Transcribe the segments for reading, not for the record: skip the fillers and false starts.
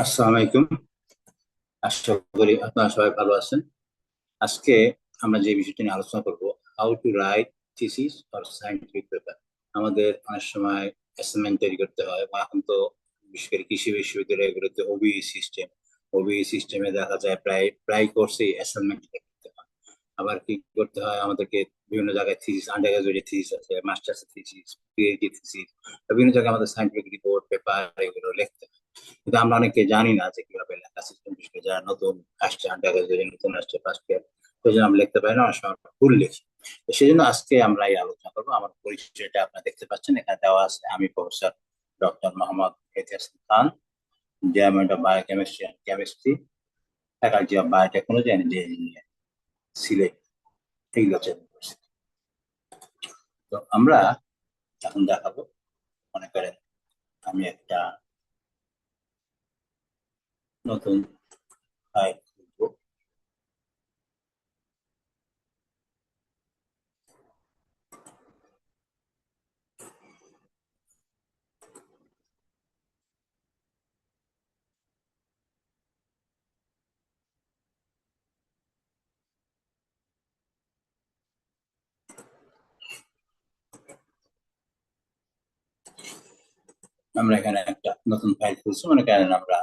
আসসালামু আলাইকুম। আশা করি আপনারা সবাই ভালো আছেন। আজকে আমরা যে বিষয়টি নিয়ে আলোচনা করব, how to right thesis or scientific paper. আমাদের অনেক সময় অ্যাসাইনমেন্ট তৈরি করতে হয়, বা এখন তো বিশেষ করে কৃষি বিশ্ববিদ্যালয়গুলোতে ওবিই সিস্টেমে দেখা যায় প্রায় প্রায় কোর্সেই অ্যাসাইনমেন্ট করতে হয়। আবার কি করতে হয় আমাদেরকে, বিভিন্ন জায়গায় থিসিস, আন্ডার গ্রাজুয়েট থিসিস আছে, মাস্টার্স থিসিস, পিএইচডি থিসিস, বিভিন্ন জায়গায় আমাদের সায়েন্টিফিক রিপোর্ট পেপার এগুলো লিখতে হয়। কিন্তু আমরা অনেকে জানি না যে কিভাবে লেখা সিস্টেম, বিশেষ করে যারা নতুন আসছে, আন্ডার গ্রাজুয়েট নতুন আসছে ফার্স্ট ইয়ার, সেই জন্য আমরা লিখতে পারি না, অনেক সময় আমরা ভুল লিখি। তো সেই জন্য আজকে আমরা এই আলোচনা করবো। আমার পরিচয়টা আপনারা দেখতে পাচ্ছেন, এখানে দেওয়া আছে। আমি professor doctor Mohammad Itihas Khan, department of biochemistry and chemistry, faculty of biotechnology and engineering, Sylhet agriculture university. তো আমরা এখন দেখাবো, মনে করেন আমি একটা নতুন ফাইল খুলবো। আমরা এখানে একটা নতুন ফাইল খুলছি, মনে করেন আমরা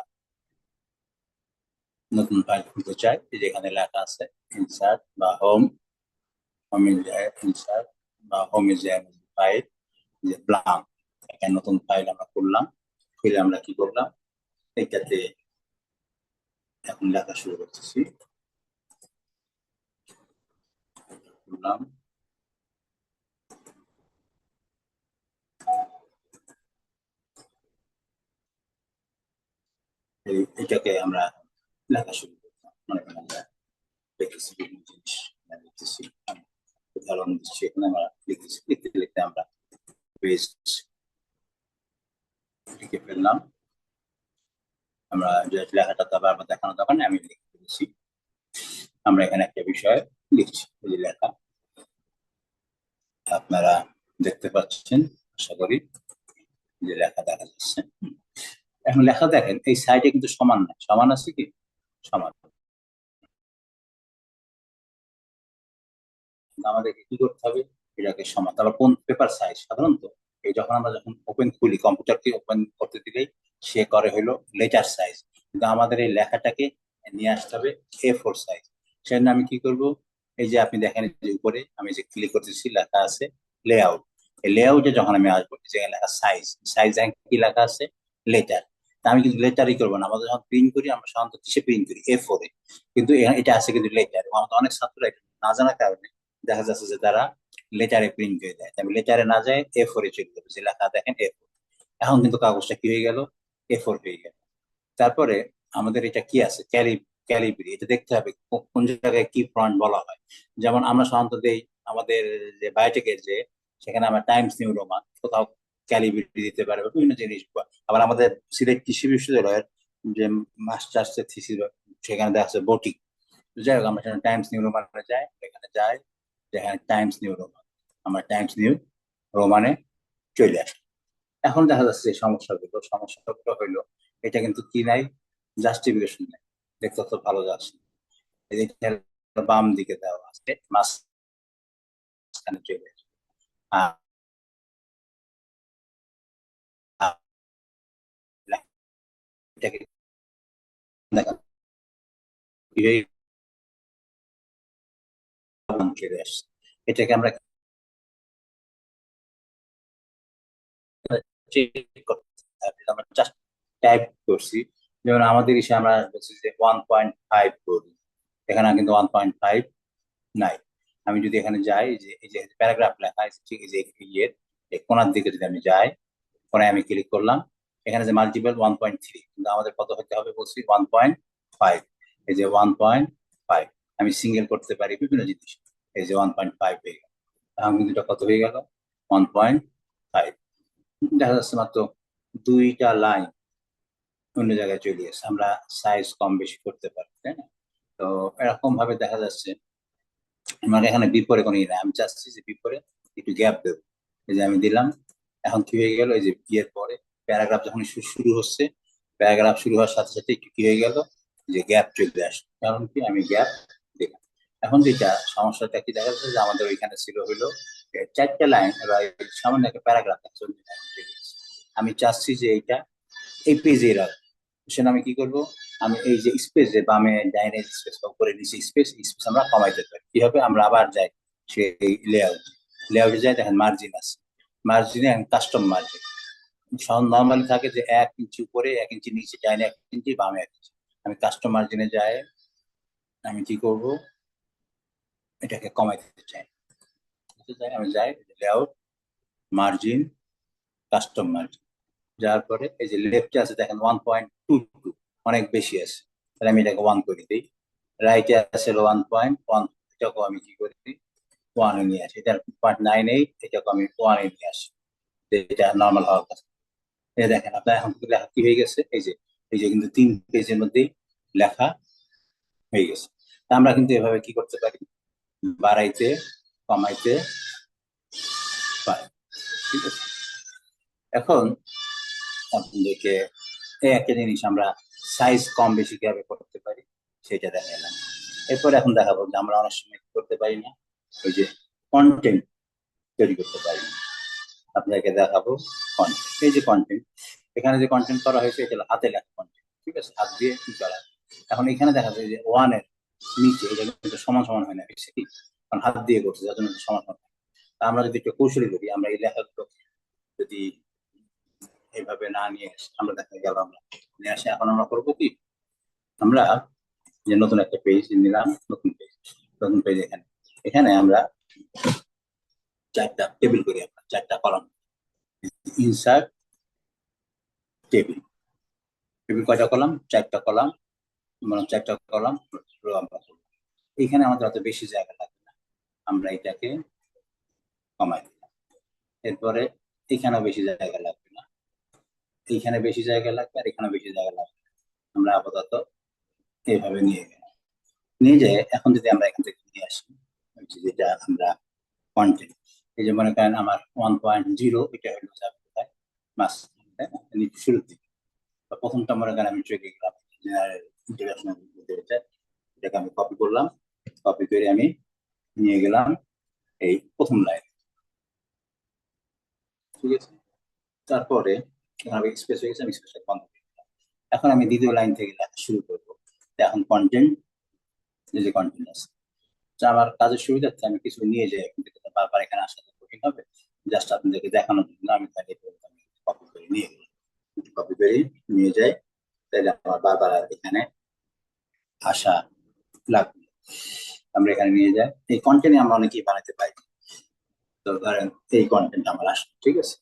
নতুন ফাইল খুলতে চাই। যেখানে লেখা আছে ইনসার্ট বা হোম, হোম ইজ ইনসার্ট বা হোম ইজ ফাইল, যে ব্লাঙ্ক, একটা নতুন ফাইল আমরা খুললাম। খুলে আমরা কি করলাম, এটাতে এখন লেখা শুরু করতেছি। খুললাম, এটাকে আমরা লেখা শুরু করলাম। মনে করেন আমরা লিখতেছি বিভিন্ন জিনিস, লিখতেছি, উদাহরণ দিচ্ছি, এখানে আমরা লিখতেছি, লিখতে লিখতে আমরা পেজ লিখে ফেললাম। আমরা যে লেখাটা তো আবার দেখানো দরকার নেই, আমি লিখে ফেলেছি। আমরা এখানে একটা বিষয় লিখছি, এই যে লেখা আপনারা দেখতে পাচ্ছেন, আশা করি যে লেখা দেখা যাচ্ছে। এখন লেখা দেখেন, এই সাইডে কিন্তু সমান নাই, সমান আছে কি? সমান। আমাদেরকে কি করতে হবে, এটাকে সমান। তাহলে কোন পেপার সাইজ সাধারণত, এই যখন ওপেন খুলি, কম্পিউটারকে ওপেন করতে দিলেই সে করে হলো লেটার সাইজ। কিন্তু আমাদের এই লেখাটাকে নিয়ে আসতে হবে A4 সাইজ। সেজন্য আমি কি করব, এই যে আপনি দেখেন যে উপরে আমি যে ক্লিক করতেছি, লেখা আছে লেআউট। এই লেআউটে যখন আমি আসবো, যেখানে লেখা সাইজ, সাইজ কি লেখা আছে? লেটার। আমি কিন্তু লেটারই করবো না, আমাদের যখন প্রিন্ট করি আমরা সাধারণত কিসে প্রিন্ট করি? A4 এ। কিন্তু এটা আছে কিন্তু লেটার। আমাদের অনেক ছাত্ররা এটা না জানার কারণে দেখা যাচ্ছে যে তারা লেটারে প্রিন্ট করে দেয়। আমি লেটারে না যায় A4 এ চলে যাবে, যে লেখা দেখেন A4। এখন কিন্তু কাগজটা কি হয়ে গেল? A4 হয়ে গেল। তারপরে আমাদের এটা কি আছে, ক্যালিব্রি, এটা দেখতে হবে কোন জায়গায় কি ফন্ট বলা হয়। যেমন আমরা সাধারণত দেই আমাদের যে বায়োটেকের, যে সেখানে আমরা টাইমস নিউ রোমান, কোথাও ক্যালিব্রি দিতে পারে, বা বিভিন্ন জিনিস। আবার আমাদের সিলেট কৃষি বিশ্ববিদ্যালয়ের যে মাস্টার্স থিসিস, সেখানে দেখা যাচ্ছে বটিক। যাই হোক, আমরা সেখানে টাইমস নিউ রোমানে যাই, এখানে যাই, যেখানে টাইমস নিউ রোমান, আমরা টাইমস নিউ রোমানে চলে আসি। এখন দেখা যাচ্ছে যে সমস্যাগুলো হইলো, এটা কিন্তু কি নাই, জাস্টিফিকেশন নাই। দেখতে তো ভালো যাচ্ছে, এই যে এটা বাম দিকে দেওয়া আছে, মাঝখানে চলে আসে। আর এটাকে দেখা চলে আসছে। এটাকে আমরা চেক করতে হবে, আমরা জাস্ট টাইপ করছি। যেমন আমাদের ইসে আমরা বলছি যে 1.5 করি, এখানে কিন্তু 1.5 নাই। আমি যদি এখানে যাই, এই যে প্যারাগ্রাফ লেখা আছে, ঠিক এই যে ইয়ের এই কোনার দিকে যদি আমি যাই, কোনায় আমি ক্লিক করলাম, এখানে যে মাল্টিপল 1.3, কিন্তু আমাদের কত হতে হবে বলছি? 1.5। এই যে 1.5, আমি সিঙ্গেল করতে পারি বিভিন্ন জিনিস। এই যে 1.5 হয়ে গেল। এখন কিন্তু এটা কত হয়ে গেল? 1.5। দেখা যাচ্ছে মাত্র দুইটা লাইন অন্য জায়গায় চলে গেছে। আমরা সাইজ কম বেশি করতে পারি, তাই না? তো এরকম ভাবে দেখা যাচ্ছে আমার এখানে বিপরে কোনো ইয়ে নাই, আমি চাচ্ছি যে বিপরে একটু গ্যাপ দেবো। এই যে আমি দিলাম। এখন কি হয়ে গেল, এই যে বিয়ের পরে প্যারাগ্রাফ যখন শুরু হচ্ছে, প্যারাগ্রাফ শুরু হওয়ার সাথে সাথে একটু কি হয়ে গেল, যে গ্যাপ চলে আসলো, কারণ কি আমি গ্যাপ দিলাম। এখন যেটা সমস্যাটা কি দেখা যাচ্ছে, যে আমাদের ওইখানে ছিল হইলো 4টা লাইন বা সামান্য একটা প্যারাগ্রাফ, আমি চাচ্ছি যে এইটা এই পেজে রাখবো। সেটা আমি কি করব, আমি এই যে স্পেস, যে বামে ডাইনে স্পেস বা উপরে নিচে স্পেস, স্পেস আমরা কমাইতে পারি। কি হবে, আমরা আবার যাই সেই লেআউটে যাই, দেখেন মার্জিন আছে, মার্জিনে কাস্টম মার্জিন নর্মালি থাকে যে 1 ইঞ্চি উপরে, 1 ইঞ্চি নিচে, ডাইনে 1 ইঞ্চি, বামে 1 ইঞ্চি। আমি কাস্টম মার্জিনে যাই, আমি কি করব, এটাকে কমাই দিতে চাই। আমি যাই লেআউট, মার্জিন, কাস্টম মার্জিন, যার পরে এই যে লেফটে আছে দেখেন 1.22, অনেক বেশি আছে, তাহলে আমি এটাকে 1 করে দিই। রাইটে আছে 1.1, এটাকেও আমি কি করে দিই, 1-এ নিয়ে আসি। এটা 0.98, এটাকে আমি 1-এ নিয়ে আসি, এটা নর্মাল হওয়ার কথা। এই দেখেন আপনার এখন কিন্তু লেখা কি হয়ে গেছে, এই যে কিন্তু 3 পেজের মধ্যেই লেখা হয়ে গেছে। তা আমরা কিন্তু এভাবে কি করতে পারি, বাড়াইতে কমাইতে পারি। ঠিক আছে, এখন আপনাদেরকে এই একটা জিনিস আমরা সাইজ কম বেশি কিভাবে করতে পারি সেটা দেখালাম। এরপর এখন দেখাবো যে আমরা অনেক সময় কি করতে পারি না, ওই যে কন্টেন্ট তৈরি করতে পারি না। আপনাকে দেখাবো কন্টেন্ট, এই যে কন্টেন্ট, এখানে যে কন্টেন্ট করা হয়েছে এটা হলো হাতে লেখা কন্টেন্ট। ঠিক আছে, হাত দিয়ে কি করা, এখন এখানে দেখা যায় যে 1-এর নিচে এটা কিন্তু সমান সমান হয় না, হয়েছে কি, কারণ হাত দিয়ে করছে যার জন্য সমান সমান হয়। তা আমরা যদি একটু কৌশলী করি, আমরা এই লেখাগুলো যদি এইভাবে না নিয়ে আসি, আমরা দেখা গেল আমরা নিয়ে আসি, এখন আমরা করবো কি, আমরা যে নতুন একটা পেজ নিলাম, নতুন পেজ এখানে, এখানে আমরা 4টা টেবিল করি, আমরা 4টা কলাম, ইনসার্ট টেবিল, টেবিল কয়টা কলাম, 4টা কলাম, মানে 4টা কলাম আমরা করবো। এখানে আমাদের অত বেশি জায়গা লাগবে না, আমরা এটাকে কমাই দিলাম। এরপরে এখানেও বেশি জায়গা লাগবে না, এইখানে বেশি জায়গা লাগবে, আর এখানে বেশি জায়গা লাগবে। আমরা আপাতত এইভাবে নিয়ে গেলাম, নিয়ে যায়। এখন যদি আমরা এখান থেকে নিয়ে আসি, যেটা আমরা কন্টেন্ট, এই যে মনে করেন আমার 1.0, এটা হলো যাবে কোথায়, মাস, শুরুর দিকে, প্রথমটা মনে করেন আমি চলে গেলাম জেনারেল ইন্টারন্যাশনাল, এটাকে আমি কপি করলাম, কপি করে আমি নিয়ে গেলাম এই প্রথম লাইন। ঠিক আছে, তারপরে স্পেস হয়ে গেছে, আমি স্পেসটা বন্ধ করে দিলাম। এখন আমি দ্বিতীয় লাইন থেকে লেখা শুরু করবো। এখন কন্টেন্ট, যে কন্টেন্ট আছে, আমার কাজের সুবিধার্থে আমি কিছু নিয়ে যাই, এখান থেকে বারবার এখানে আসা তো কঠিন হবে, জাস্ট আপনাদেরকে দেখানোর জন্য আমি তাহলে কপি করে নিয়ে গেলাম, কপি করে নিয়ে যাই, তাহলে আমার বারবার আর এখানে আসা লাগবে। আমরা এখানে নিয়ে যাই, এই কন্টেন্ট আমরা অনেকেই বানাতে পারি। তো ধরেন এই কন্টেন্ট আমার আসলো, ঠিক আছে,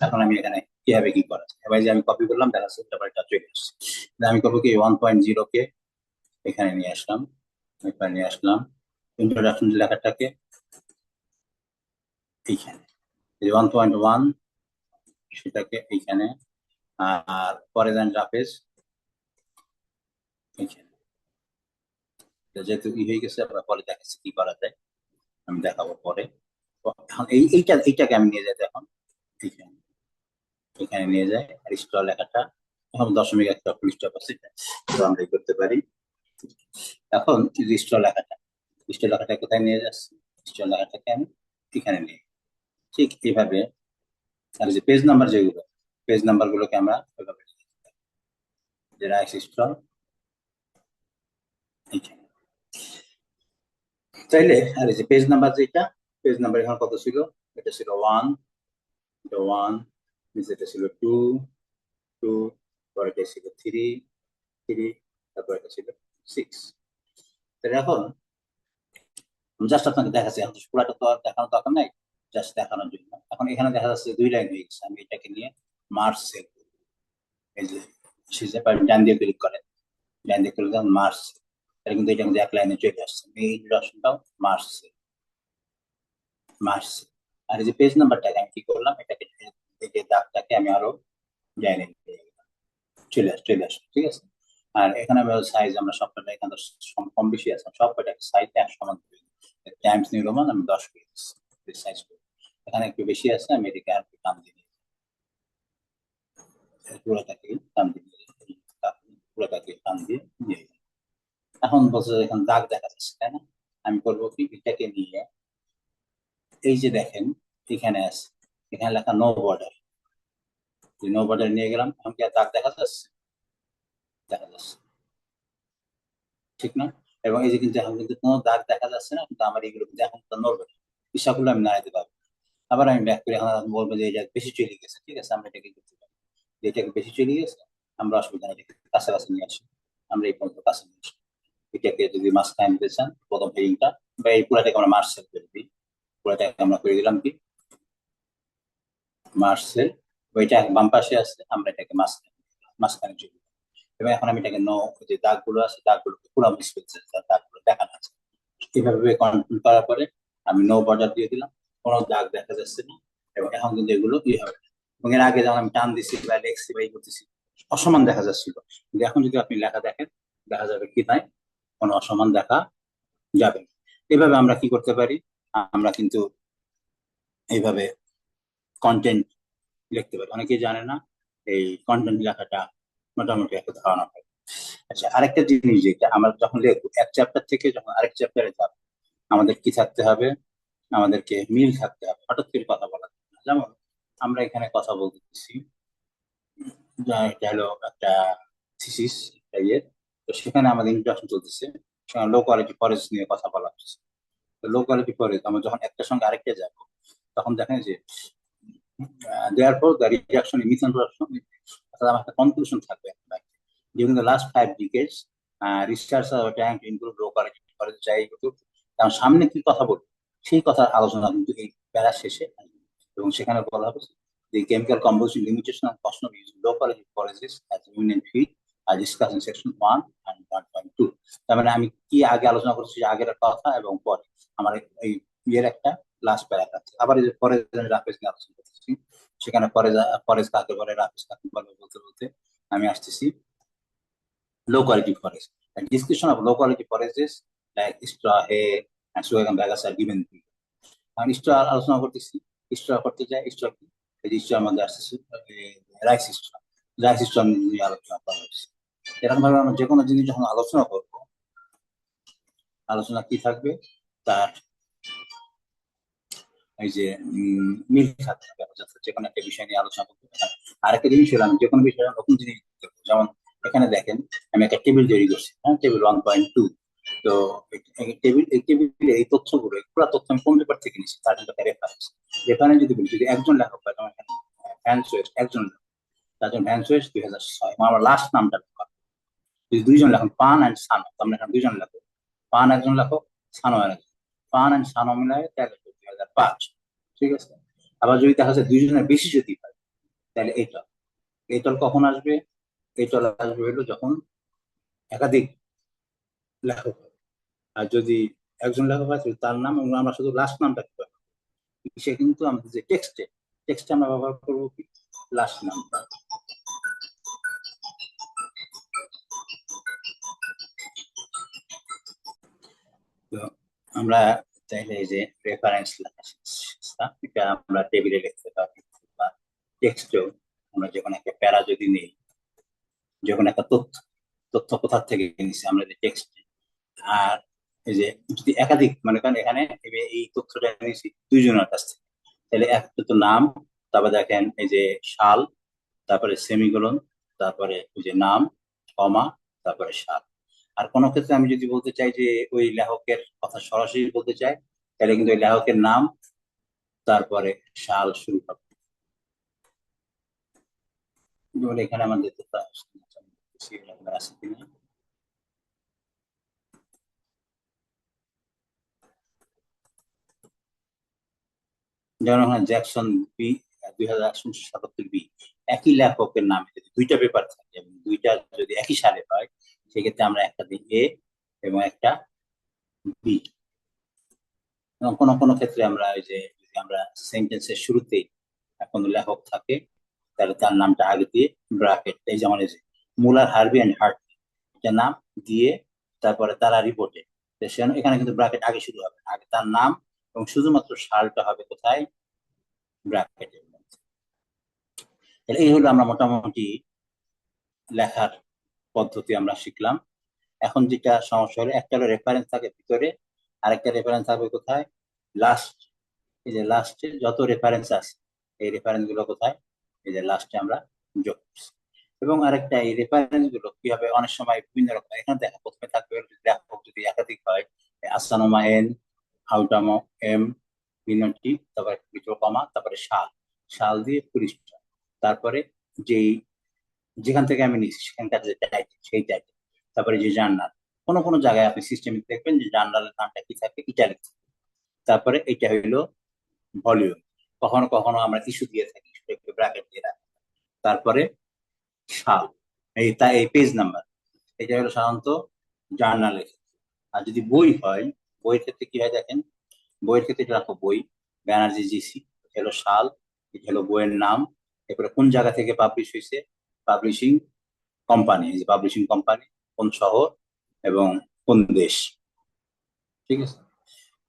এখন আমি এখানে কিভাবে কি করা যায়, এবার যে আমি কপি করলাম, দেখা যাচ্ছে ব্যাপারটা চলে আসছে। আমি কপি কি 1.0 কে এখানে নিয়ে আসলাম, এখানে নিয়ে আসলাম, ইন্ট্রোডাকশন লেখাটাকে এইখানে, 1.1 সেটাকে এইখানে, আর পরে দেন রাফেজ এইখানে। যেহেতু হয়ে গেছে, আমরা পরে দেখাচ্ছি কি করা যায়, আমি দেখাবো পরে। এখন এইটাকে আমি নিয়ে যাই এখন এইখানে, এখানে নিয়ে যাই, আর স্টল লেখাটা এখন 0.1 ফুল স্টপ আছে, তো আমরা করতে পারি। এখন স্টল লেখাটা, স্টল লেখাটা কোথায় নিয়ে যাচ্ছি, স্টল লেখাটাকে আমি এখানে নিয়ে, ঠিক এইভাবে। আর যে পেজ নাম্বার, যেগুলো পেজ নাম্বার গুলোকে আমরা ওইভাবে যে রাইস স্টল এইখানে চাইলে। আর এই যে পেজ নাম্বার, যেটা পেজ নাম্বার এখানে কত ছিল, এটা ছিল 1, এটা 1, এটা ছিল 2, 2, পরেরটা ছিল 3, 3, তারপর এটা ছিল 6। তাহলে এখন জাস্ট আপনাকে দেখাচ্ছি, এখন পুরাটা তো আর দেখানোর দরকার নাই, জাস্ট দেখানোর জন্য। এখন এখানে দেখা যাচ্ছে 2 লাইন হয়ে গেছে, আমি এটাকে নিয়ে মার্চ সেল, এই যে ডান দিয়ে ক্লিক করেন, ডান দিয়ে ক্লিক করেন মার্চ, তাহলে কিন্তু এটা কিন্তু 1 লাইনে চলে আসছে, এই ইন্ট্রোডাকশনটাও মার্চ সেল, মার্চ সেল। আর এই যে পেজ নাম্বারটাকে আমি কি করলাম, এটাকে এই যে দাগটাকে আমি আরো ডাইনে চলে আসছে, ঠিক আছে। আর এখানে সাইজ আমরা সবকটা এখানে কম বেশি আছে, সবকটাকে সাইজ 1 সমান টাইমস নিউ রোমান আমি 10 করে দিচ্ছি সাইজ করে। এখানে একটু বেশি আছে, আমি এটাকে আর একটু টান দিয়ে পুরোটাকে টান দিয়ে পুরোটাকে টান দিয়ে নিয়ে গেলাম। এখন বলছে যে এখন দাগ দেখা যাচ্ছে, তাই না? আমি করবো কি, এটাকে নিয়ে এই যে দেখেন এখানে আছে, এখানে লেখা নো বর্ডার, নো বর্ডার নিয়ে গেলাম। এখন কি আর দাগ দেখা যাচ্ছে? দেখা যাচ্ছে, ঠিক না? এবং এই যে কিন্তু এখন কিন্তু কোনো দাগ দেখা যাচ্ছে না, কিন্তু আমার এগুলো কিন্তু এখন তো নড়বে না, ইচ্ছা করলে আমি নাড়াতে পারবো। আবার আমি ব্যাক করে এখন বলবো যে এটা বেশি চলে গেছে, ঠিক আছে, আমরা এটাকে করতে পারি, যে এটাকে বেশি চলে গেছে, আমরা অসুবিধা নেই, এটাকে কাছাকাছি নিয়ে আসি, আমরা এই পর্যন্ত কাছে নিয়ে আসি। এটাকে যদি মাঝখানে নিতে চান প্রথম হেডিংটা, বা এই পুরাটাকে আমরা মার্সেল করে দিই, পুরাটাকে আমরা করে দিলাম কি মার্সেল, ওইটা বাম পাশে আছে, আমরা এটাকে মাঝখানে মাঝখানে চলে দিলাম। এবং এখন আমি এটাকে যে দাগগুলো আছে দাগগুলোকে পুরো মিস করতে দাগগুলো দেখানো আছে। এভাবে কন্ট্রোল করার পরে আমি নো বর্ডার দিয়ে দিলাম, কোনো দাগ দেখা যাচ্ছে না। এবং এখন কিন্তু এগুলো কি হবে, এবং এর আগে যেমন আমি টান দিচ্ছি বা লেখছি বা করতেছি, অসমান দেখা যাচ্ছিল, কিন্তু এখন যদি আপনি লেখা দেখেন, দেখা যাবে কি নাই, কোনো অসমান দেখা যাবে না। এভাবে আমরা কি করতে পারি, আমরা কিন্তু এইভাবে কন্টেন্ট লিখতে পারি। অনেকেই জানে না এই কন্টেন্ট লেখাটা মোটামুটি একটা ধারণা পাই। আচ্ছা, আরেকটা জিনিস, যেটা আমরা যখন লিখবো এক চ্যাপ্টার থেকে যখন আরেক চ্যাপ্টারে যাব, আমাদের কি থাকতে হবে, আমাদেরকে মিল থাকতে হবে, হঠাৎ করে কথা বলা যাবে না। যেমন আমরা এখানে কথা বলতেছি, এটা হলো একটা থিসিস ইয়ের, তো সেখানে আমাদের ইন্ট্রোডাকশন চলতেছে, সেখানে লো কোয়ালিটি ফরেস্ট নিয়ে কথা বলা হচ্ছে। তো লো কোয়ালিটি ফরেস্ট আমরা যখন একটার সঙ্গে আরেকটা যাব, তখন দেখেন যে therefore the reduction in methane production, অর্থাৎ আমার একটা কনক্লুশন থাকবে during the last 5 decades research are trying to improve low quality forest যাই হোক, কারণ সামনে কি কথা বলবো সেই কথার আলোচনা কিন্তু এই প্যারা শেষে আসবে। এবং সেখানে বলা হবে the chemical composition limitation and caution of using low quality forests as unit feed are discussed in section 1 and 1.2। তার মানে আমি কি আগে আলোচনা করছি, আগের কথা এবং পরে আমার এই ইয়ের একটা লাস্ট প্যারাগ্রাফ। আবার এই যে পরে রাফেজ নিয়ে আলোচনা করতেছি, সেখানে পরে কাকে বলে, রাফেজ কাকে বলে বলতে বলতে আমি আসতেছি low quality forest. The discussion of low quality forests like straw hay and sorghum bagasse are given. আমি straw আলোচনা করতেছি, straw করতে যাই, straw কি, এই straw আমাদের আসতেছে রাইস straw নিয়ে আলোচনা করা হচ্ছে। এরকম ভাবে আমরা যে কোনো জিনিস যখন আলোচনা করবো, আলোচনা কি থাকবে, তার এই যে মিল থাকতে হবে, যে কোনো একটা বিষয় নিয়ে আলোচনা করতে হবে। আরেকটা জিনিস হলো, আমি যে কোনো বিষয়ে নতুন জিনিস দেখবো। যেমন এখানে দেখেন আমি একটা টেবিল তৈরি করছি, হ্যাঁ, টেবিল 1.2। তো এই টেবিলের এই তথ্যগুলো, পুরো তথ্য আমি কোন পেপার থেকে নিচ্ছি, তার কিন্তু একটা রেফারেন্স। রেফারেন্স যদি বলি, যদি একজন লেখক হয়, যেমন এখানে ভ্যান্স ওয়েস্ট একজন লেখক, তার ভ্যান্স ওয়েস্ট 2006, আমার লাস্ট নামটা লেখা। যদি দুইজন লেখক পান অ্যান্ড সানো, আমরা এখানে দুইজন লেখক, পান একজন লেখক, সানো একজন, পান অ্যান্ড সানো মিলায় 2005, ঠিক আছে। আবার যদি দেখা যায় দুইজনের বেশি যদি হয়, তাহলে এইটা এইটল কখন আসবে, এইটল আসবে হলো যখন একাধিক লেখক হয়। আর যদি একজন লেখক হয় তাহলে তার নাম, এবং আমরা শুধু লাস্ট নামটা কি পাবো, সে কিন্তু আমাদের যে টেক্সটে আমরা ব্যবহার করবো কি লাস্ট নামটা। তো আমরা চাইলে এই যে রেফারেন্স লেখা, এটা আমরা টেবিলে লিখতে পারি, বা টেক্সটেও আমরা যখন একটা প্যারা যদি নেই, যখন একটা তথ্য তথ্য কোথা থেকে নিচ্ছি আমরা যে টেক্সটে, আর এই যে যদি একাধিক, মানে কারণ এখানে এই তথ্যটা নিয়েছি দুইজনের কাছ থেকে, তাহলে একটা তো নাম, তারপরে দেখেন এই যে সাল, তারপরে সেমিকোলন, তারপরে ওই যে নাম, কমা, তারপরে সাল। আর কোনো ক্ষেত্রে আমি যদি বলতে চাই যে ওই লেখকের কথা সরাসরি বলতে চাই, তাহলে কিন্তু ওই লেখকের নাম, তারপরে সাল শুরু হবে। যেমন এখানে আমাদের তথ্য আছে কিনা, যেমন এখানে জ্যাকসন বি 2177 বি, একই লেখকের নামে যদি দুইটা পেপার থাকে এবং দুইটা যদি একই সালে হয়, সেক্ষেত্রে আমরা একটা দিই এ এবং একটা বি। এবং কোনো কোনো ক্ষেত্রে আমরা ওই যে যদি আমরা সেন্টেন্সের শুরুতেই কোনো লেখক থাকে, তাহলে তার নামটা আগে দিয়ে ব্রাকেট, এই যেমন এই যে মুলার হার্ভি অ্যান্ড হার্ট, এটা নাম দিয়ে তারপরে তারা রিপোর্টে, এখানে কিন্তু ব্রাকেট আগে শুরু হবে, আগে তার নাম, এবং শুধুমাত্র সালটা হবে কোথায়, ব্র্যাকেটের মধ্যে। এই হলো আমরা মোটামুটি লেখার পদ্ধতি আমরা শিখলাম। এখন যেটা সমস্যা হলো, একটা হলো রেফারেন্স থাকে ভিতরে, আরেকটা রেফারেন্স থাকবে কোথায়, লাস্ট। এই যে লাস্টে যত রেফারেন্স আছে, এই রেফারেন্স গুলো কোথায়, এই যে লাস্টে আমরা যোগ করছি। এবং আরেকটা, এই রেফারেন্স গুলো কি হবে, অনেক সময় বিভিন্ন রকম, এখানে দেখা প্রথমে থাকবে লেখক যদি একাধিক হয়, আসানোমা এন, আউটামো এম, মিনটি, তারপরে কিছু কমা, তারপরে সাল, সাল দিয়ে পৃষ্ঠা, তারপরে যেই যেখান থেকে আমি নিচ্ছি সেখানকার যে টাইটেল, সেই টাইটেল, তারপরে যে জার্নাল, কোনো কোনো জায়গায় আপনি সিস্টেমে দেখবেন যে জার্নালের নামটা কি থাকে, ইটালিক। তারপরে এটা হইলো ভলিউম, কখনো কখনো আমরা ইস্যু দিয়ে থাকি, ইস্যুটা ব্র্যাকেট দিয়ে রাখি। তারপরে সাল, এই পেজ নাম্বার, এটা হলো সাধারণত জার্নালের। আর যদি বই হয়, বইয়ের ক্ষেত্রে কি হয় দেখেন, বইয়ের ক্ষেত্রে এটা রাখো বই, ব্যানার্জি জিসি, এটা হলো সাল, এটা হলো বইয়ের নাম, এরপরে কোন জায়গা থেকে পাবলিশ হয়েছে, পাবলিশিং কোম্পানি, এই যে পাবলিশিং কোম্পানি, কোন শহর এবং কোন দেশ। ঠিক আছে।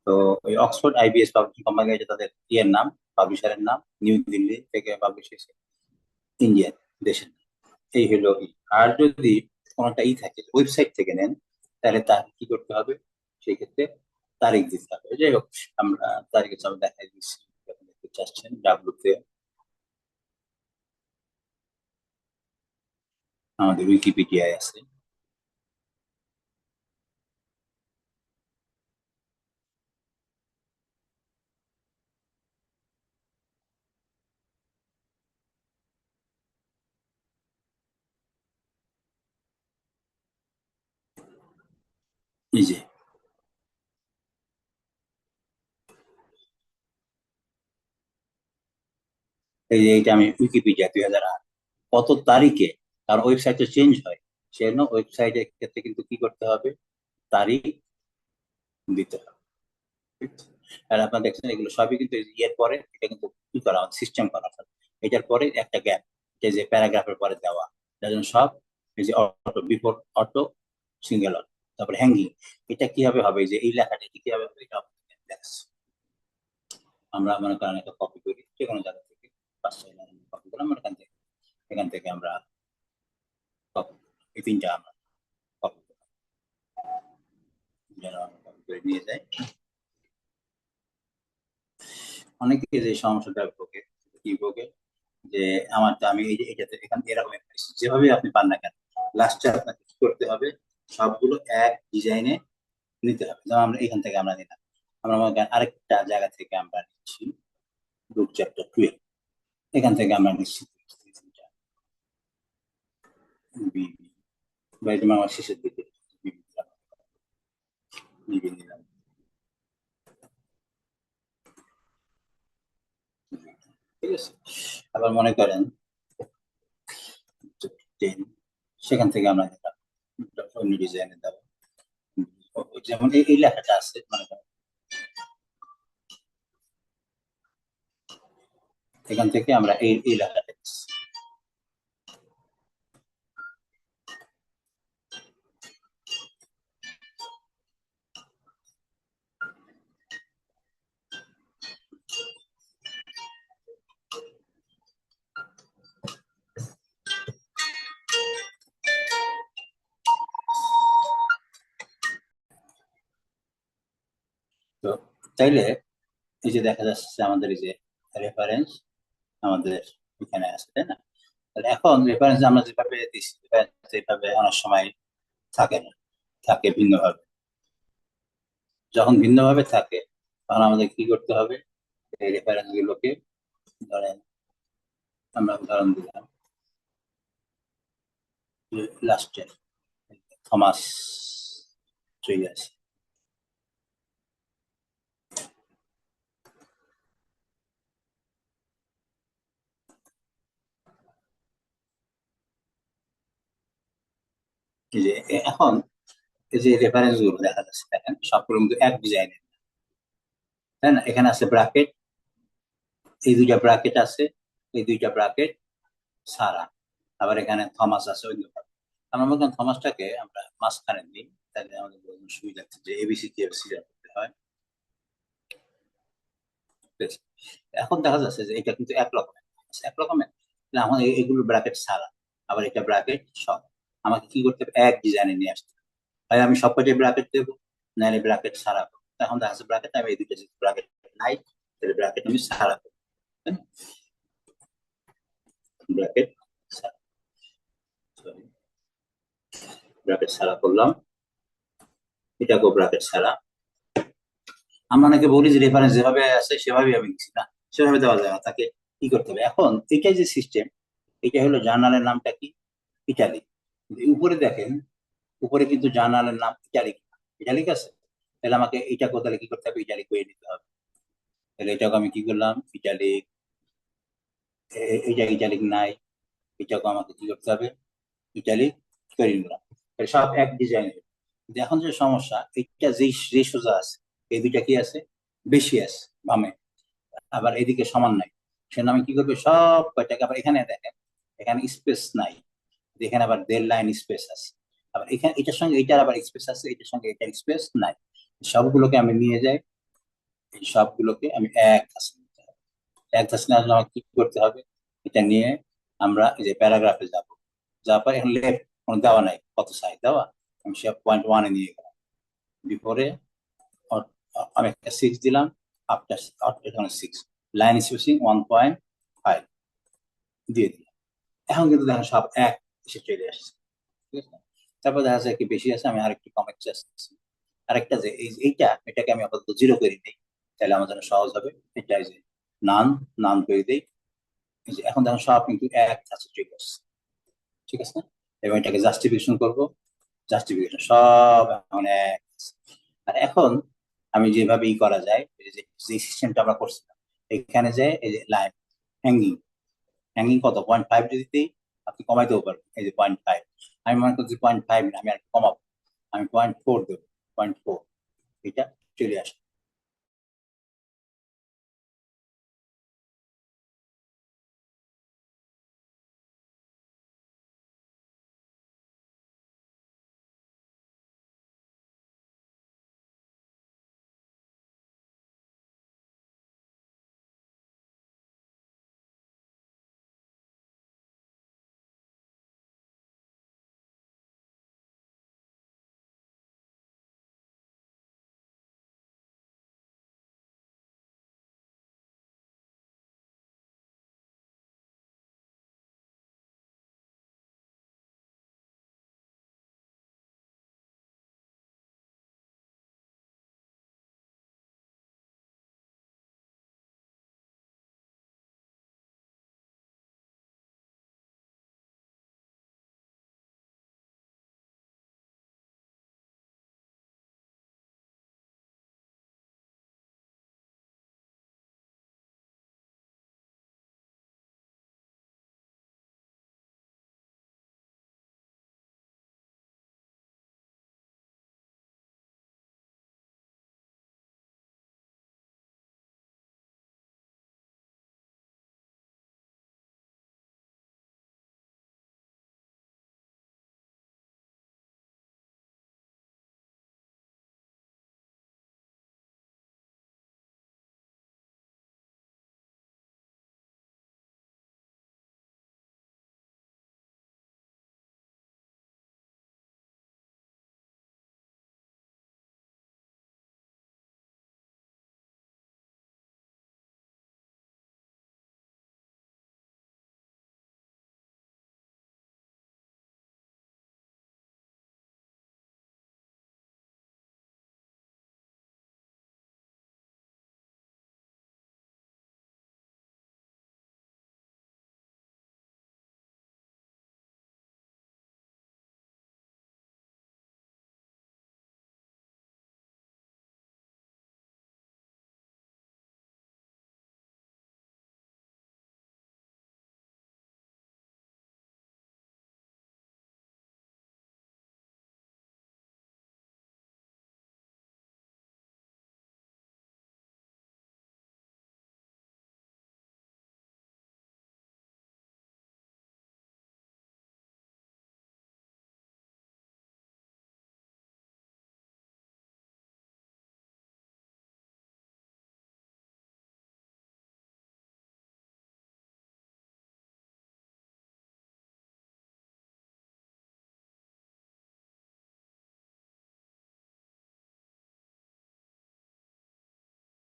তো ওই অক্সফোর্ড আইবিএস পাবলিশিং কোম্পানি, এটা তাদের ইয়ের নাম, পাবলিশারের নাম, নিউ দিল্লি থেকে পাবলিশ হয়েছে, ইন্ডিয়ান দেশের নাম। এই হলো আর যদি কোনটা থাকে ওয়েবসাইট থেকে নেন, তাহলে তার কি করতে হবে, সেই ক্ষেত্রে তারিখ দিতে হবে। যাই হোক, আমরা তারিখের সময় দেখাই দিচ্ছি, যখন দেখতে চাচ্ছেন ডাব্লুতে আমাদের উইকিপিডিয়ায় আছে। এই যে এইটা আমি উইকিপিডিয়া 2008 কত তারিখে, কারণ ওয়েবসাইটে চেঞ্জ হয়, সেজন্য ওয়েবসাইটের ক্ষেত্রে কিন্তু কি করতে হবে, তারিখ দিতে হবে। ঠিক আছে? আর আপনারা দেখছেন এগুলো সবই কিন্তু এই যে ইয়ের পরে এটা কিন্তু কি করা সিস্টেম করা অর্থাৎ এটার পরে একটা গ্যাপ, এই যে প্যারাগ্রাফের পরে দেওয়া, যার জন্য সব এই যে auto, before auto, single auto, তারপরে হ্যাঙ্গিং, এটা কিভাবে হবে, এই যে এই লেখাটা এটা কিভাবে হবে, এটা আপনাদের দেখাচ্ছি। আমরা মনে করেন একটা কপি করি যে কোনো জায়গা থেকে, 5-6 লাইন কপি করলাম, এখান থেকে আমরা কপি, এই তিনটা আমরা কপি করি, যেন আমরা কপি করে নিয়ে যাই। অনেকে যে সমস্যাটা ভোগে, কি ভোগে, যে আমার তো আমি এই যে এটাতে এখান এরকম যেভাবে আপনি পান না কেন, লাস্টে আপনাকে কি করতে হবে, সবগুলো এক ডিজাইনে নিতে হবে। যেমন আমরা এখান থেকে আমরা নিলাম, আমরা মনে করেন আরেকটা জায়গা থেকে আমরা নিচ্ছি বুক চ্যাপ্টার 12, এখান থেকে আমরা নিচ্ছি বিবি, বা এটা আমার শেষের দিকে বিবি দিলাম, বিবি নিলাম, ঠিক আছে। আবার মনে করেন 10, সেখান থেকে আমরা নিলাম অন্য ডিজাইনে দেবো, যেমন এই লেখাটা আছে মনে করেন, এখান থেকে আমরা এই লেখাটা দিচ্ছি। তো চাইলে এই যে দেখা যাচ্ছে আমাদের এই যে রেফারেন্স আমাদের এখানে আছে, তাই না? তাহলে এখন রেফারেন্স আমরা যেভাবে দিচ্ছি, সেভাবে অনেক সময় থাকে না, থাকে ভিন্নভাবে। যখন ভিন্নভাবে থাকে, তখন আমাদের কি করতে হবে, এই রেফারেন্স গুলোকে, ধরেন আমরা উদাহরণ দিলাম লাস্টে থমাস চলে আসে, এই যে এখন এই যে রেফারেন্স গুলো দেখা যাচ্ছে, দেখেন সবগুলো কিন্তু এক ডিজাইনের, তাই না? এখানে আছে ব্র্যাকেট, এই দুইটা ব্র্যাকেট আছে, এই দুইটা ব্র্যাকেট সারা, আবার এখানে থমাস আছে অন্যভাবে। আমরা মনে করেন থমাসটাকে আমরা মাঝখানে দিই, তাহলে আমাদের বোঝানো সুবিধা আছে যে এবিসি কি এবিসি করতে হয়। ঠিক আছে? এখন দেখা যাচ্ছে যে এটা কিন্তু এক রকমের, না, আমাদের এগুলো ব্র্যাকেট ছাড়া, আবার এটা ব্র্যাকেট সব। আমাকে কি করতে হবে, এক ডিজাইনে নিয়ে আসতে হবে। হয় আমি সবকটাই ব্র্যাকেট দেবো, নাহলে ব্র্যাকেট ছাড়া করবো। এখন দেখা যাচ্ছে ব্র্যাকেট আমি এই দুটো ব্র্যাকেট নাই, তাহলে ব্র্যাকেট আমি ছাড়া করবো, তাই না? ব্র্যাকেট ছাড়া, ব্র্যাকেট ছাড়া করলাম, এটাকেও ব্র্যাকেট ছাড়া। আমরা অনেকে বলি যে রেফারেন্স যেভাবে আছে সেভাবেই আমি লিখছি, না সেভাবে দেওয়া যায় না, তাকে কি করতে হবে। এখন এটাই যে সিস্টেম, এটা হলো জার্নালের নামটা কি, ইটালি। উপরে দেখেন, উপরে কিন্তু জার্নালের নাম ইটালিক, ইটালিক আছে। তাহলে আমাকে এটা কোথায় কি করতে হবে, ইটালিক করে নিতে হবে। তাহলে এটাকে আমি কি করলাম, ইটালিক, এইটা ইটালিক নাই, এটাকে আমাকে কি করতে হবে, ইটালিক করে নিলাম। তাহলে সব এক ডিজাইন। কিন্তু এখন যে সমস্যা, এইটা যে সোজা আছে, এই দুইটা কি আছে, বেশি আছে বামে, আবার এদিকে সমান নাই। সেজন্য আমি কি করবো, সব কয়টাকে আবার এখানে দেখেন, এখানে স্পেস নাই, এখানে আবার দেড় লাইন স্পেস আছে, আবার এখানে এটার সঙ্গে এটার আবার স্পেস আছে, এটার সঙ্গে এটার স্পেস নাই। সবগুলোকে আমি নিয়ে যাই, এই সবগুলোকে আমি এক ধাঁচে নিতে হবে। এক ধাঁচে নেওয়ার জন্য আমাকে কি করতে হবে, এটা নিয়ে আমরা এই যে প্যারাগ্রাফে যাব, যাওয়ার পর এখন লেফট কোনো দেওয়া নাই, কত সাইজ দেওয়া, আমি সে পয়েন্ট ওয়ানে নিয়ে গেলাম। বিফোরে আমি একটা সিক্স দিলাম, আফটার এখানে সিক্স, লাইন স্পেসিং 1.5 দিয়ে দিলাম। এখন কিন্তু দেখেন সব এক এসে চলে আসছে, ঠিক আছে। তারপর দেখা যায় কি বেশি আছে, আমি আরেকটু কমাতে চাচ্ছি। আরেকটা যে এটাকে আমি আপাতত জিরো করে দিই, তাহলে আমার জন্য সহজ হবে। এটা যে নান, নান করে দিই। এই যে এখন দেখেন সব কিন্তু এক ধাঁচে চলে আসছে, ঠিক আছে। এবং এটাকে জাস্টিফিকেশন করব, জাস্টিফিকেশন সব এখন এক। আর এখন আমি যেভাবে করা যায়, এই যে সিস্টেমটা আমরা করছিলাম, এখানে যে এই যে লাইন হ্যাঙ্গিং, হ্যাঙ্গিং কত 0.5 যদি দিই, আপনি কমাইতেও পারবেন। এই যে 0.5, আমি মনে করছি 0.5 আমি আর কমাবো, আমি 0.4 দেবো, 0.4, এটা চলে আসবে।